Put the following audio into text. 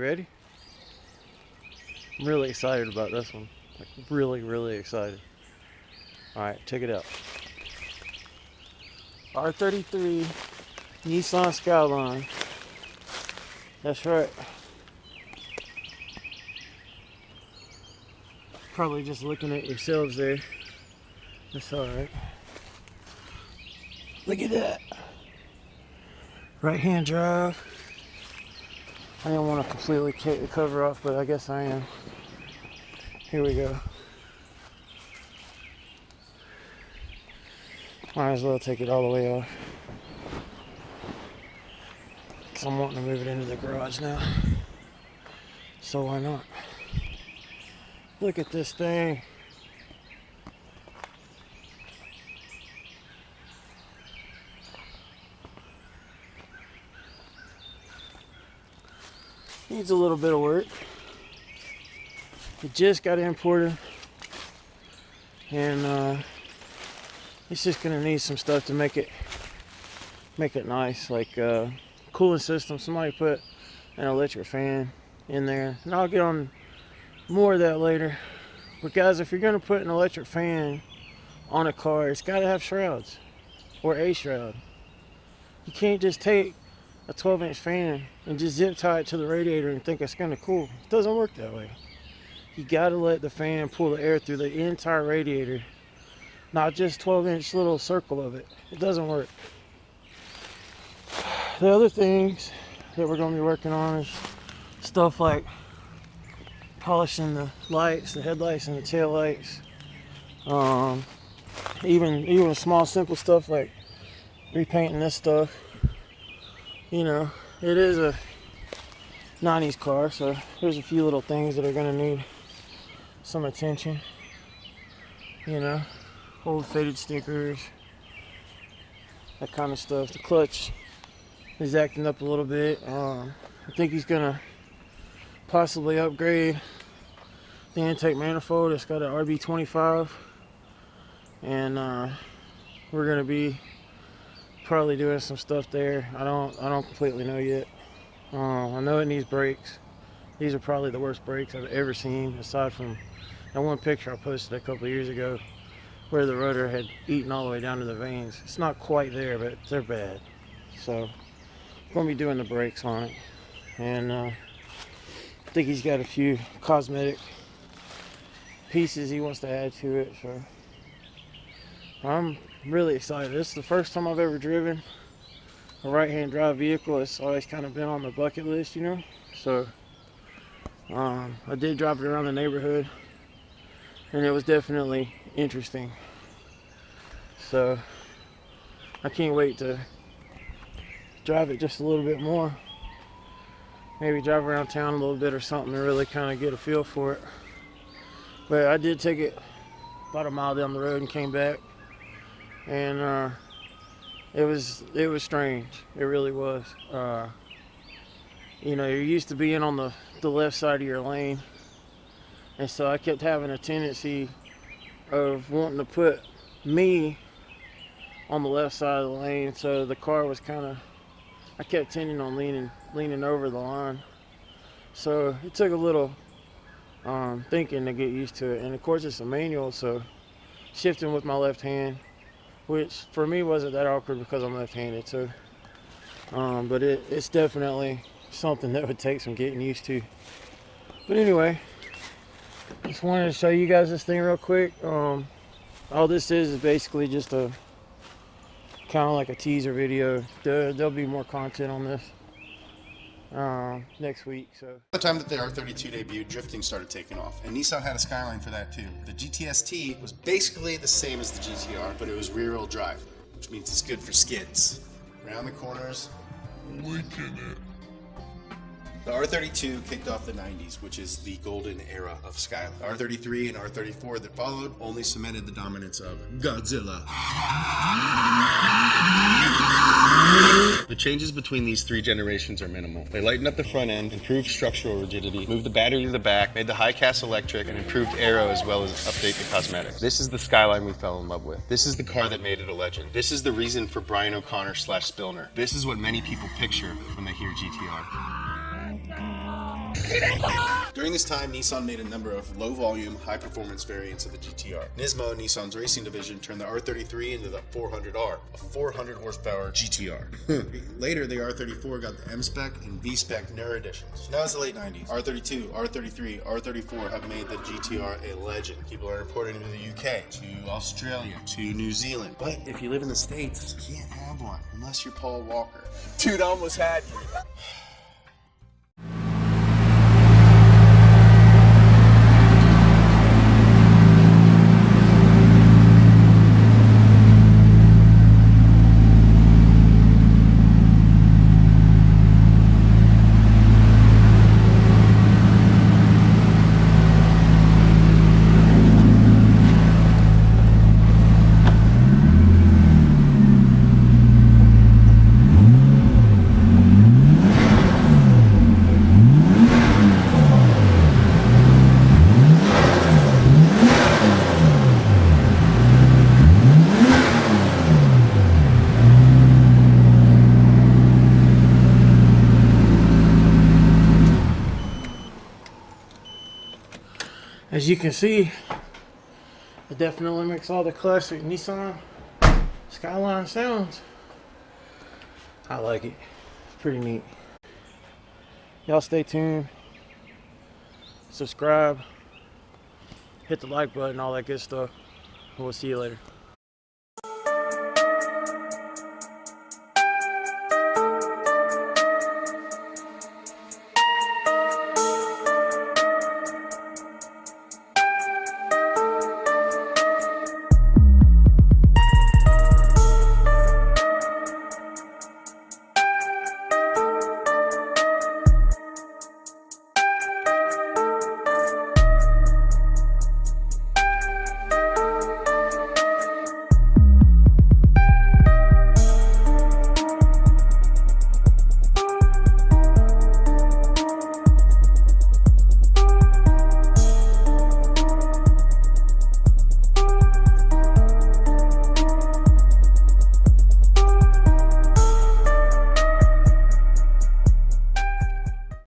ready? I'm really excited about this one. Like really excited. Alright, check it out. R33 Nissan Skyline. That's right. Probably just looking at yourselves there. That's alright. Look at that. Right hand drive. I didn't want to completely take the cover off, but I guess I am. Here we go. Might as well take it all the way off. Because I'm wanting to move it into the garage now. So why not? Look at this thing. Needs a little bit of work. It just got imported, and it's just gonna need some stuff to make it nice, like cooling system. Somebody put an electric fan in there, and I'll get on more of that later. But guys, if you're gonna put an electric fan on a car, it's got to have shrouds or a shroud. You can't just take a 12-inch fan and just zip tie it to the radiator and think it's gonna cool. It doesn't work that way. You gotta let the fan pull the air through the entire radiator, not just 12-inch little circle of it. It doesn't work. The other things that we're gonna be working on is stuff like polishing the lights, the headlights and the tail lights. Even small simple stuff like repainting this stuff. You know, it is a 90s car, so there's a few little things that are gonna need some attention. You know, old faded stickers, that kind of stuff. The clutch is acting up a little bit. I think he's gonna possibly upgrade the intake manifold. It's got an RB25, and we're gonna be probably doing some stuff there. I don't completely know yet. I know it needs brakes. These are probably the worst brakes I've ever seen, aside from that one picture I posted a couple of years ago where the rotor had eaten all the way down to the vanes. It's not quite there, but they're bad. So I'm gonna be doing the brakes on it, and I think he's got a few cosmetic pieces he wants to add to it. So I'm really excited. This is the first time I've ever driven a right-hand drive vehicle. It's always kind of been on the bucket list, you know. So I did drive it around the neighborhood, and it was definitely interesting. So I can't wait to drive it just a little bit more. Maybe drive around town a little bit or something to really kind of get a feel for it. But I did take it about a mile down the road and came back, and it was strange. It really was. You know, you're used to being on the left side of your lane, and so I kept having a tendency of wanting to put me on the left side of the lane, so the car was kind of, I kept tending on leaning over the line. So it took a little thinking to get used to it, and of course it's a manual, so shifting with my left hand, which for me wasn't that awkward because I'm left-handed. So but it's definitely something that would take some getting used to. But anyway, just wanted to show you guys this thing real quick. All this is basically just a kind of like a teaser video. There'll be more content on this next week. So the time that the R32 debuted, drifting started taking off, and Nissan had a Skyline for that too. The GTS-T was basically the same as the GTR, but it was rear-wheel drive, which means it's good for skids. Around the corners, licking it. The R32 kicked off the 90s, which is the golden era of Skyline. R33 and R34 that followed only cemented the dominance of Godzilla. The changes between these three generations are minimal. They lightened up the front end, improved structural rigidity, moved the battery to the back, made the high-cast electric, and improved aero as well as update the cosmetics. This is the Skyline we fell in love with. This is the car that made it a legend. This is the reason for Brian O'Connor / Spillner. This is what many people picture when they hear GTR. During this time, Nissan made a number of low-volume, high-performance variants of the GTR. Nismo, Nissan's racing division, turned the R33 into the 400R, a 400-horsepower GTR. Later, the R34 got the M-Spec and V-Spec Neuro editions. Now it's the late 90s. R32, R33, R34 have made the GTR a legend. People are importing them to the UK, to Australia, to New Zealand. But if you live in the States, you can't have one unless you're Paul Walker. Dude, I almost had you. As you can see, it definitely makes all the classic Nissan Skyline sounds. I like it. It's pretty neat. Y'all stay tuned. Subscribe. Hit the like button, all that good stuff. We'll see you later.